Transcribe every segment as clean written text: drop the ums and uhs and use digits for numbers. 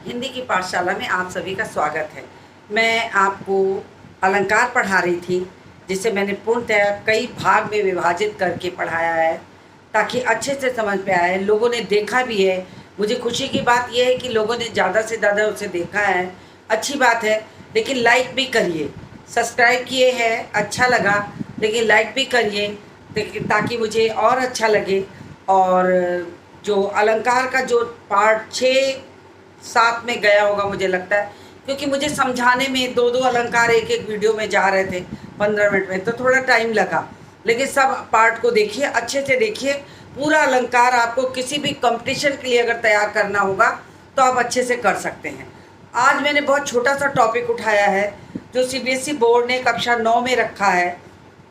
हिंदी की पाठशाला में आप सभी का स्वागत है। मैं आपको अलंकार पढ़ा रही थी, जिसे मैंने पूर्णतः कई भाग में विभाजित करके पढ़ाया है ताकि अच्छे से समझ में आए। लोगों ने देखा भी है। मुझे खुशी की बात यह है कि लोगों ने ज़्यादा से ज़्यादा उसे देखा है, अच्छी बात है। लेकिन लाइक भी करिए, सब्सक्राइब किए हैं, अच्छा लगा, लेकिन लाइक भी करिए ताकि मुझे और अच्छा लगे। और जो अलंकार का जो पार्ट 6 साथ में गया होगा मुझे लगता है, क्योंकि मुझे समझाने में दो दो अलंकार एक एक वीडियो में जा रहे थे 15 मिनट में, तो थोड़ा टाइम लगा। लेकिन सब पार्ट को देखिए, अच्छे से देखिए। पूरा अलंकार आपको किसी भी कंपटीशन के लिए अगर तैयार करना होगा तो आप अच्छे से कर सकते हैं। आज मैंने बहुत छोटा सा टॉपिक उठाया है जो सीबीएसई बोर्ड ने कक्षा 9 में रखा है।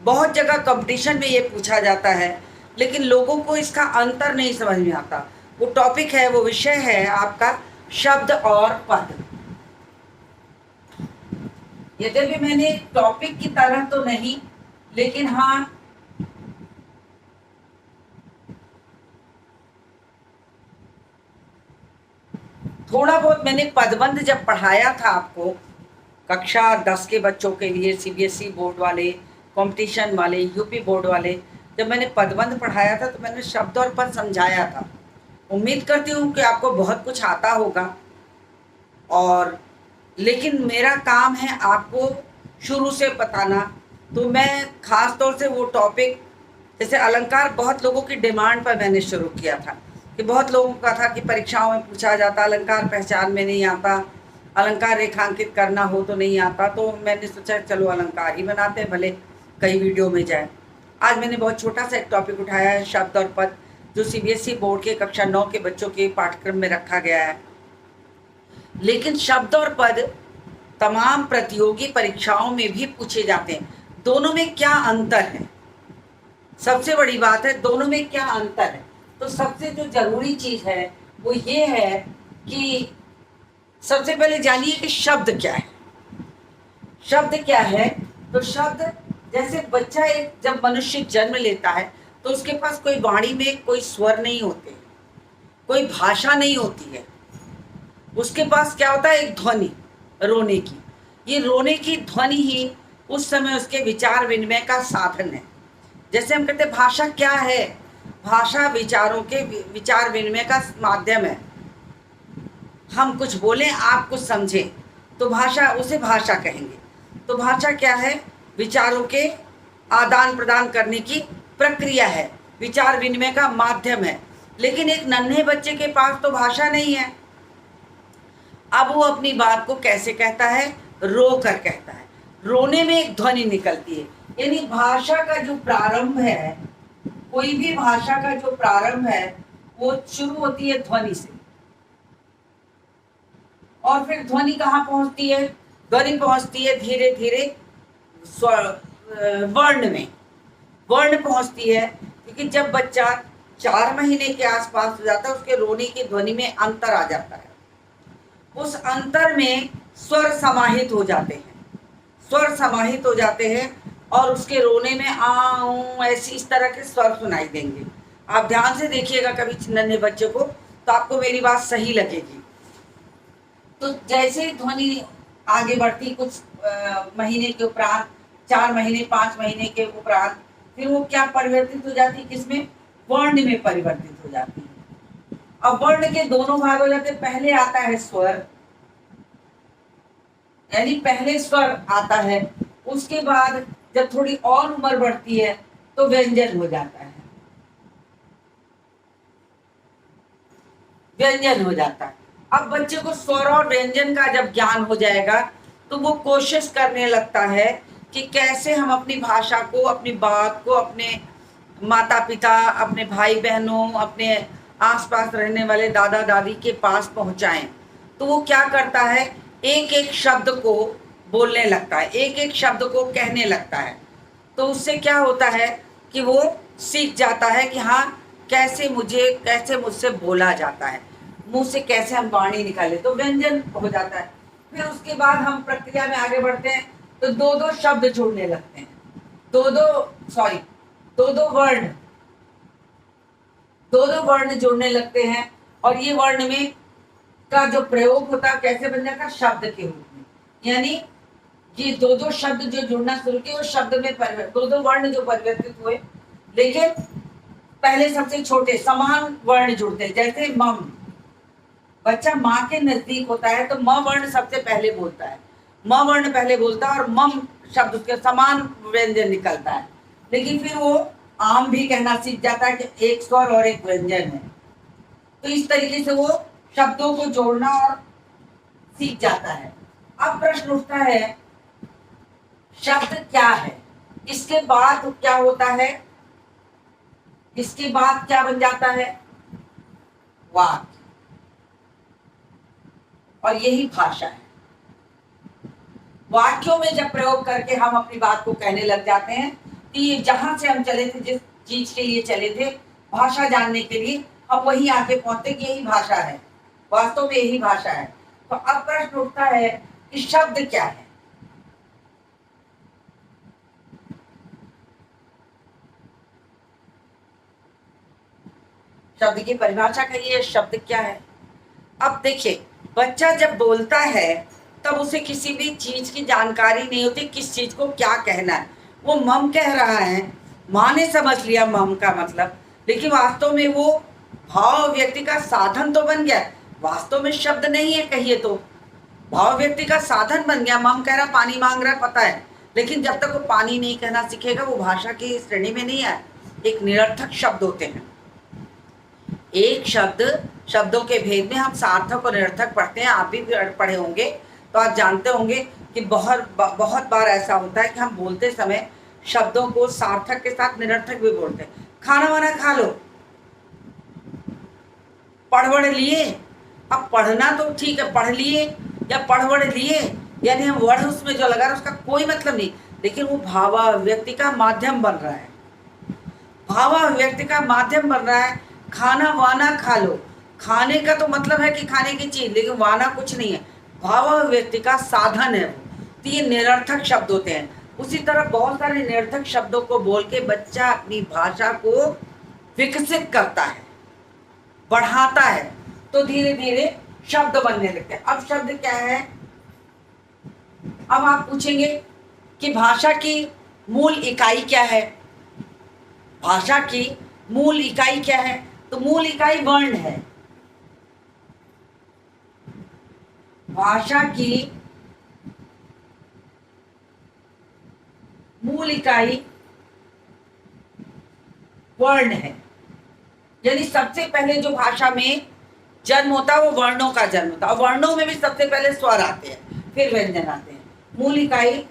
बहुत जगह कंपटीशन में ये पूछा जाता है, लेकिन लोगों को इसका अंतर नहीं समझ में आता। वो टॉपिक है, वो विषय है आपका शब्द और पद। यद्यपि मैंने टॉपिक की तरह तो नहीं, लेकिन हाँ थोड़ा बहुत मैंने पदबंध जब पढ़ाया था आपको कक्षा 10 के बच्चों के लिए, सीबीएसई बोर्ड वाले, कंपटीशन वाले, यूपी बोर्ड वाले, जब मैंने पदबंध पढ़ाया था तो मैंने शब्द और पद समझाया था। उम्मीद करती हूँ कि आपको बहुत कुछ आता होगा। और लेकिन मेरा काम है आपको शुरू से बताना, तो मैं ख़ास तौर से वो टॉपिक, जैसे अलंकार बहुत लोगों की डिमांड पर मैंने शुरू किया था कि बहुत लोगों का था कि परीक्षाओं में पूछा जाता, अलंकार पहचान में नहीं आता, अलंकार रेखांकित करना हो तो नहीं आता। तो मैंने सोचा चलो अलंकार ही बनाते हैं, भले कई वीडियो में जाए। आज मैंने बहुत छोटा सा एक टॉपिक उठाया है, शब्द और पद, जो सीबीएसई बोर्ड के कक्षा 9 के बच्चों के पाठ्यक्रम में रखा गया है। लेकिन शब्द और पद तमाम प्रतियोगी परीक्षाओं में भी पूछे जाते हैं। दोनों में क्या अंतर है, सबसे बड़ी बात है, दोनों में क्या अंतर है। तो सबसे जो जरूरी चीज है वो ये है कि सबसे पहले जानिए कि शब्द क्या है। शब्द क्या है? तो शब्द, जैसे बच्चा एक जब मनुष्य जन्म लेता है तो उसके पास कोई वाणी में कोई स्वर नहीं होते, कोई भाषा नहीं होती है। उसके पास क्या होता है? एक ध्वनि, रोने की। ये रोने की ध्वनि ही उस समय उसके विचार विनिमय का साधन है। जैसे हम कहते हैं भाषा क्या है? भाषा विचारों के विचार विनिमय का माध्यम है। हम कुछ बोलें, आप कुछ समझें, तो भाषा, उसे भाषा कहेंगे। तो भाषा क्या है? विचारों के आदान प्रदान करने की प्रक्रिया है, विचार विनिमय का माध्यम है। लेकिन एक नन्हे बच्चे के पास तो भाषा नहीं है। अब वो अपनी बात को कैसे कहता है? रो कर कहता है। रोने में एक ध्वनि निकलती है। यानी भाषा का जो प्रारंभ है, कोई भी भाषा का जो प्रारंभ है वो शुरू होती है ध्वनि से। और फिर ध्वनि कहाँ पहुंचती है? ध्वनि पहुंचती है धीरे धीरे वर्ण में। वर्ण पहुंचती है क्योंकि जब बच्चा 4 महीने के आसपास हो जाता है, उसके रोने की ध्वनि में अंतर आ जाता है। उस अंतर में स्वर समाहित हो जाते हैं, स्वर समाहित हो जाते हैं और उसके रोने में आ ऐसी इस तरह के स्वर सुनाई देंगे। आप ध्यान से देखिएगा कभी नन्हे बच्चे को, तो आपको मेरी बात सही लगेगी। तो जैसे ध्वनि आगे बढ़ती, कुछ महीने के उपरांत, 4 महीने 5 महीने के उपरांत, फिर वो क्या परिवर्तित हो जाती है? किसमें? वर्ण में परिवर्तित हो जाती है। अब वर्ण के दोनों भाग हो जाते हैं। पहले आता है स्वर, यानी पहले स्वर आता है, उसके बाद जब थोड़ी और उम्र बढ़ती है तो व्यंजन हो जाता है, व्यंजन हो जाता है। अब बच्चे को स्वर और व्यंजन का जब ज्ञान हो जाएगा तो वो कोशिश करने लगता है कि कैसे हम अपनी भाषा को, अपनी बात को अपने माता पिता, अपने भाई बहनों, अपने आसपास रहने वाले दादा दादी के पास पहुंचाएं। तो वो क्या करता है? एक एक शब्द को बोलने लगता है, एक एक शब्द को कहने लगता है। तो उससे क्या होता है कि वो सीख जाता है कि हाँ, कैसे मुझसे बोला जाता है, मुंह से कैसे हम वाणी निकाले, तो व्यंजन हो जाता है। फिर उसके बाद हम प्रक्रिया में आगे बढ़ते हैं तो दो दो शब्द जोड़ने लगते हैं, दो दो वर्ण जोड़ने लगते हैं। और ये वर्ण में का जो प्रयोग होता है कैसे बन जाता है, शब्द के रूप में। यानी ये दो दो शब्द जो जुड़ना शुरू किए वो शब्द में दो दो वर्ण जो परिवर्तित हुए, लेकिन पहले सबसे छोटे समान वर्ण जुड़ते, जैसे मम। बच्चा माँ के नजदीक होता है तो म वर्ण सबसे पहले बोलता है, म वर्ण पहले बोलता है और मम शब्द उसके समान व्यंजन निकलता है। लेकिन फिर वो आम भी कहना सीख जाता है कि एक स्वर और एक व्यंजन है। तो इस तरीके से वो शब्दों को जोड़ना और सीख जाता है। अब प्रश्न उठता है शब्द क्या है, इसके बाद क्या होता है, इसके बाद क्या बन जाता है, वाक्य। और यही भाषा है। वाक्यों में जब प्रयोग करके हम अपनी बात को कहने लग जाते हैं कि ये जहां से हम चले थे, जिस चीज के लिए चले थे भाषा जानने के लिए, हम वहीं आके पहुंचते कि यही भाषा है, वास्तव में यही भाषा है। तो अब प्रश्न उठता है कि शब्द क्या है। शब्द की परिभाषा कहिए, शब्द क्या है। अब देखिए, बच्चा जब बोलता है तब उसे किसी भी चीज की जानकारी नहीं होती किस चीज को क्या कहना है। वो मम कह रहा है, माँ ने समझ लिया मम का मतलब, लेकिन वास्तव में वो भाव व्यक्ति का साधन तो बन गया, वास्तव में शब्द नहीं है। कहिए तो भाव व्यक्ति का साधन बन गया। मम कह रहा पानी मांग रहा पता है, लेकिन जब तक वो पानी नहीं कहना सीखेगा वो भाषा की श्रेणी में नहीं आए। एक निरर्थक शब्द होते हैं। एक शब्द, शब्दों के भेद में हम सार्थक और निरर्थक पढ़ते हैं, आप भी पढ़े होंगे तो आप जानते होंगे कि बहुत बार ऐसा होता है कि हम बोलते समय शब्दों को सार्थक के साथ निरर्थक भी बोलते हैं। खाना वाना खा लो, पढ़ लिए। अब पढ़ना तो ठीक है, पढ़ लिए या पढ़ लिए, यानी हम वर्ण उसमें जो लगा रहे उसका कोई मतलब नहीं, लेकिन वो भावाभिव्यक्ति का माध्यम बन रहा है। भावाभिव्यक्ति का माध्यम बन रहा है। खाना वाना खा लो, खाने का तो मतलब है कि खाने की चीज, लेकिन वाना कुछ नहीं है, भावाभिव्यक्ति का साधन है वो। तो ये निरर्थक शब्द होते हैं। उसी तरह बहुत सारे निरर्थक शब्दों को बोल के बच्चा अपनी भाषा को विकसित करता है, बढ़ाता है, तो धीरे धीरे शब्द बनने लगते हैं। अब शब्द क्या है, अब आप पूछेंगे कि भाषा की मूल इकाई क्या है। भाषा की मूल इकाई क्या है, तो मूल इकाई वर्ण है। भाषा की मूल इकाई वर्ण है। यानी सबसे पहले जो भाषा में जन्म होता है वो वर्णों का जन्म होता है, और वर्णों में भी सबसे पहले स्वर आते हैं, फिर व्यंजन आते हैं। मूल इकाई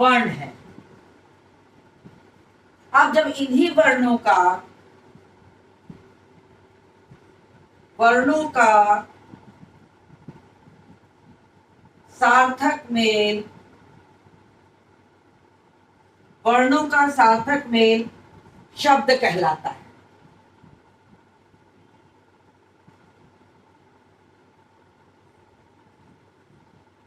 वर्ण है। अब जब इन्हीं वर्णों का सार्थक मेल, वर्णों का सार्थक मेल शब्द कहलाता है।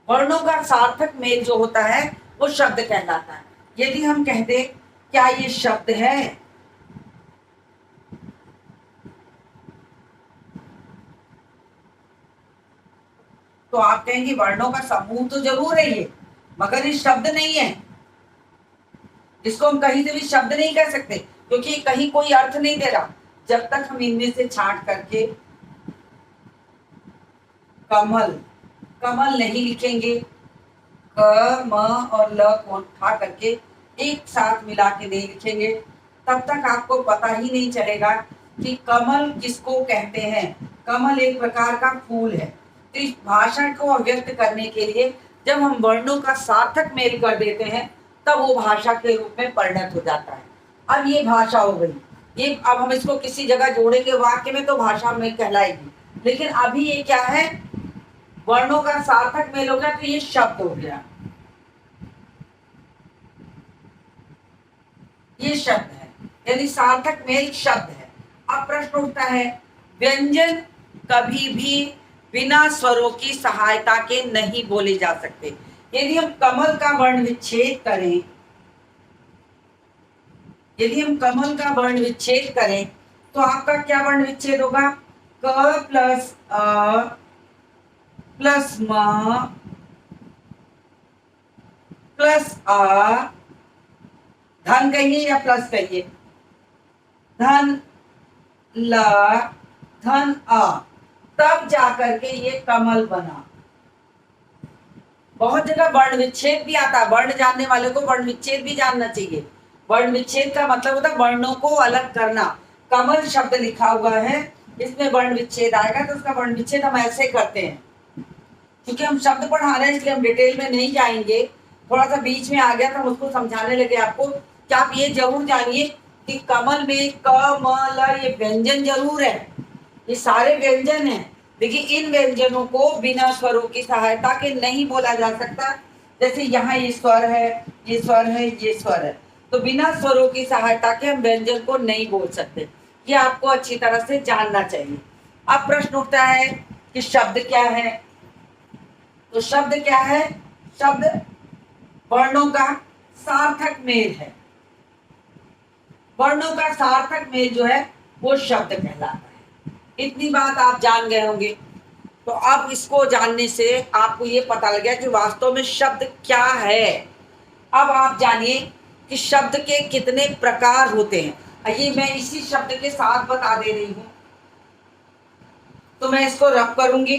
वर्णों का सार्थक मेल जो होता है वो शब्द कहलाता है। यदि हम कह दें क्या ये शब्द है, तो आप कहेंगे वर्णों का समूह तो जरूर है ये, मगर ये शब्द नहीं है। इसको हम कहीं से भी शब्द नहीं कह सकते, क्योंकि कहीं कोई अर्थ नहीं दे रहा जब तक हम इनमें से छांट करके कमल, कमल नहीं लिखेंगे, क म और ल को उठा करके एक साथ मिला के नहीं लिखेंगे, तब तक आपको पता ही नहीं चलेगा कि कमल किसको कहते हैं। कमल एक प्रकार का फूल है। तो इस भाषा को अभिव्यक्त करने के लिए जब हम वर्णों का सार्थक मेल कर देते हैं तब वो भाषा के रूप में परिणत हो जाता है। अब ये भाषा हो गई, ये अब हम इसको किसी जगह जोड़ेंगे वाक्य में तो भाषा में कहलाएगी, लेकिन अभी ये क्या है, वर्णों का सार्थक मेल हो गया तो ये शब्द हो गया, ये शब्द है, यानी सार्थक मेल शब्द है। अब प्रश्न उठता है व्यंजन कभी भी बिना स्वरों की सहायता के नहीं बोले जा सकते। यदि हम कमल का वर्ण विच्छेद करें, यदि हम कमल का वर्ण विच्छेद करें तो आपका क्या वर्ण विच्छेद होगा, क प्लस अ प्लस म प्लस आ, धन कहिए या प्लस कहिए, धन ल धन आ, तब जाकर के ये कमल बना। बहुत जगह वर्ण विच्छेद भी आता है, वर्ण जानने वाले को वर्ण विच्छेद भी जानना चाहिए। वर्ण विच्छेद का मतलब होता है वर्णों को अलग करना। कमल शब्द लिखा हुआ है, इसमें वर्ण विच्छेद आएगा तो उसका वर्ण विच्छेद हम ऐसे करते हैं। क्योंकि हम शब्द पढ़ा रहे हैं इसलिए हम डिटेल में नहीं जाएंगे, थोड़ा सा बीच में आ गया तो हम उसको समझाने लगे आपको कि आप ये जरूर जानिए कि कमल में क म ल ये व्यंजन जरूर है, ये सारे व्यंजन हैं। देखिए इन व्यंजनों को बिना स्वरों की सहायता के नहीं बोला जा सकता। जैसे यहाँ ये स्वर है, ये स्वर है, ये स्वर है, तो बिना स्वरों की सहायता के हम व्यंजन को नहीं बोल सकते। ये आपको अच्छी तरह से जानना चाहिए। अब प्रश्न उठता है कि शब्द क्या है। तो शब्द क्या है? शब्द वर्णों का सार्थक मेल है। वर्णों का सार्थक मेल जो है वो शब्द कहलाता है। इतनी बात आप जान गए होंगे। तो अब इसको जानने से आपको ये पता लग गया कि वास्तव में शब्द क्या है। अब आप जानिए कि शब्द के कितने प्रकार होते हैं। ये मैं इसी शब्द के साथ बता दे रही हूं, तो मैं इसको रब करूंगी।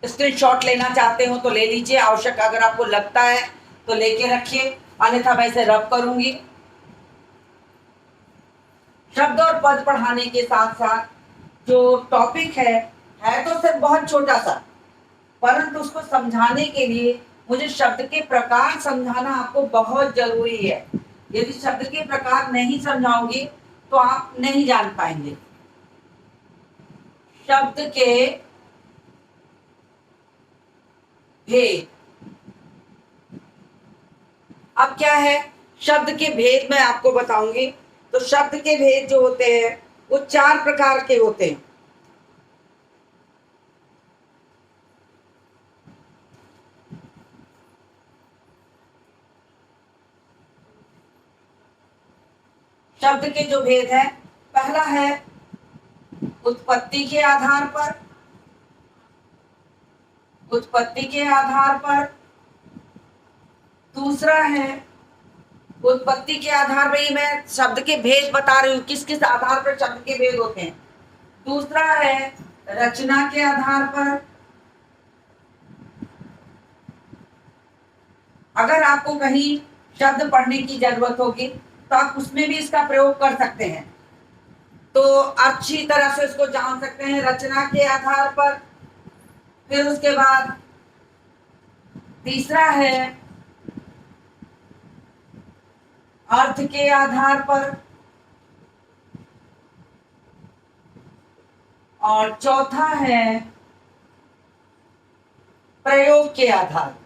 स्क्रीनशॉट लेना चाहते हो तो ले लीजिए, आवश्यक अगर आपको लगता है तो लेके रखिए, अन्यथा मैं इसे रब करूंगी। शब्द और पद पढ़ाने के साथ साथ जो टॉपिक है तो सिर्फ बहुत छोटा सा, परंतु उसको समझाने के लिए मुझे शब्द के प्रकार समझाना आपको बहुत जरूरी है। यदि शब्द के प्रकार नहीं समझाऊंगी तो आप नहीं जान पाएंगे। शब्द के भेद। अब क्या है? शब्द के भेद मैं आपको बताऊंगी। तो शब्द के भेद जो होते हैं वो 4 प्रकार के होते हैं। शब्द के जो भेद है, पहला है उत्पत्ति के आधार पर। उत्पत्ति के आधार पर। दूसरा है उत्पत्ति के आधार पर, ये मैं शब्द के भेद बता रही हूं, किस किस आधार पर शब्द के भेद होते हैं। दूसरा है रचना के आधार पर। अगर आपको कहीं शब्द पढ़ने की जरूरत होगी तो आप उसमें भी इसका प्रयोग कर सकते हैं, तो अच्छी तरह से उसको जान सकते हैं रचना के आधार पर। फिर उसके बाद तीसरा है अर्थ के आधार पर, और चौथा है प्रयोग के आधार पर।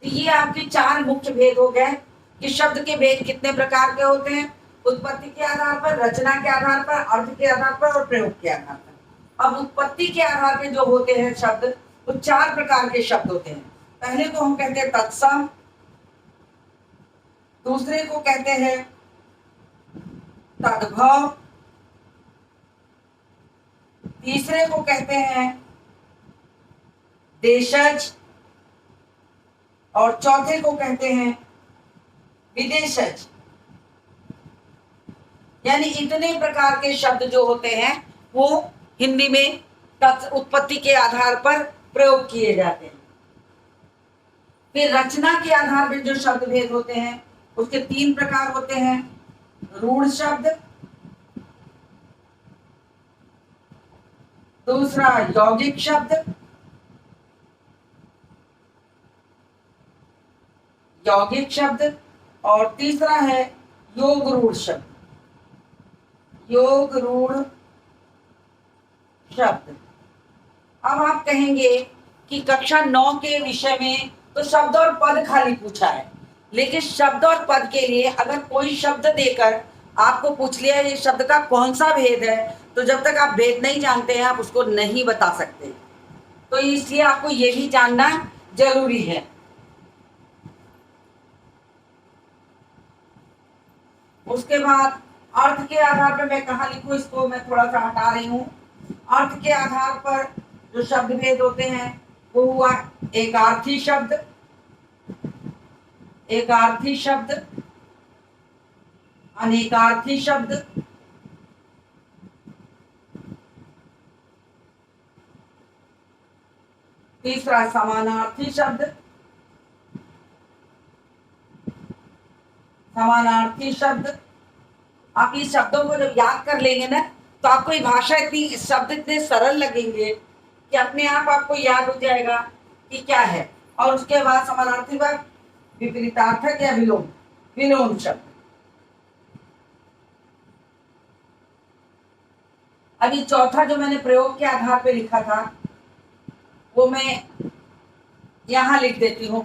तो ये आपके 4 मुख्य भेद हो गए कि शब्द के भेद कितने प्रकार के होते हैं। उत्पत्ति के आधार पर, रचना के आधार पर, अर्थ के आधार पर और प्रयोग के आधार पर। अब उत्पत्ति के आधार पर जो होते हैं शब्द, वो 4 प्रकार के शब्द होते हैं। पहले को हम कहते हैं तत्सम, दूसरे को कहते हैं तद्भव, तीसरे को कहते हैं देशज, और चौथे को कहते हैं विदेशज। यानी इतने प्रकार के शब्द जो होते हैं वो हिंदी में उत्पत्ति के आधार पर प्रयोग किए जाते हैं। फिर रचना के आधार पर जो शब्द भेद होते हैं उसके 3 प्रकार होते हैं। रूढ़ शब्द, दूसरा यौगिक शब्द, यौगिक शब्द, और तीसरा है योग रूढ़ शब्द। योग रूढ़ शब्द। अब आप कहेंगे कि कक्षा 9 के विषय में तो शब्द और पद खाली पूछा है, लेकिन शब्द और पद के लिए अगर कोई शब्द देकर आपको पूछ लिया ये शब्द का कौन सा भेद है, तो जब तक आप भेद नहीं जानते हैं आप उसको नहीं बता सकते। तो इसलिए आपको ये भी जानना जरूरी है। उसके बाद अर्थ के आधार पर मैं कहाँ लिखूं, इसको मैं थोड़ा सा हटा रही हूँ। अर्थ के आधार पर जो शब्द भेद होते हैं वो हुआ एकार्थी शब्द, एकार्थी शब्द, अनेकार्थी शब्द, तीसरा समानार्थी शब्द, समानार्थी शब्द। आप इस शब्दों को जब याद कर लेंगे ना तो आपको ये भाषा इतनी, शब्द इतने सरल लगेंगे कि अपने आप आपको याद हो जाएगा कि क्या है। और उसके बाद समानार्थी बात विपरीतार्थक या विलोम, विलोम शब्द। अभी चौथा जो मैंने प्रयोग के आधार पर लिखा था वो मैं यहां लिख देती हूं।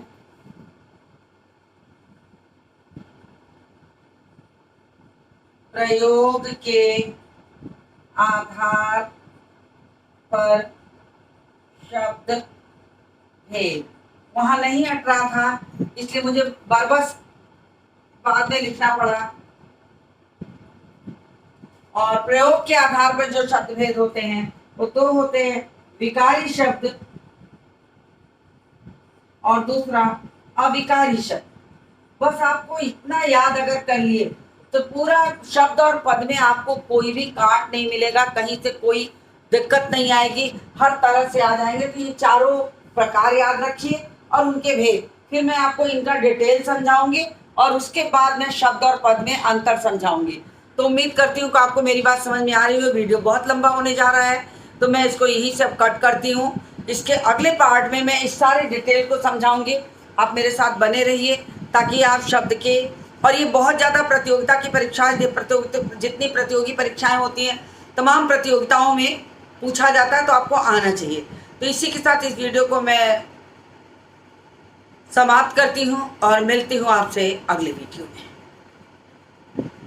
प्रयोग के आधार पर शब्द भेद, वहां नहीं हट रहा था इसलिए मुझे बस बाद में लिखना पड़ा। और प्रयोग के आधार पर जो शब्द भेद होते हैं वो दो होते हैं, विकारी शब्द और दूसरा अविकारी शब्द। बस आपको इतना याद अगर कर लिए तो पूरा शब्द और पद में आपको कोई भी काट नहीं मिलेगा, कहीं से कोई दिक्कत नहीं आएगी, हर तरह से याद आएंगे। तो ये चारों प्रकार याद रखिए और उनके भेद, फिर मैं आपको इनका डिटेल समझाऊंगी और उसके बाद मैं शब्द और पद में अंतर समझाऊंगी। तो उम्मीद करती हूँ कि आपको मेरी बात समझ में आ रही है। वीडियो बहुत लंबा होने जा रहा है तो मैं इसको यही सब कट करती हूँ। इसके अगले पार्ट में मैं इस सारे डिटेल को समझाऊंगी। आप मेरे साथ बने रहिए ताकि आप शब्द के, और ये बहुत ज़्यादा प्रतियोगिता की परीक्षाएं, जितनी प्रतियोगी परीक्षाएं होती हैं तमाम प्रतियोगिताओं में पूछा जाता है, तो आपको आना चाहिए। तो इसी के साथ इस वीडियो को मैं समाप्त करती हूँ और मिलती हूँ आपसे अगले वीडियो में।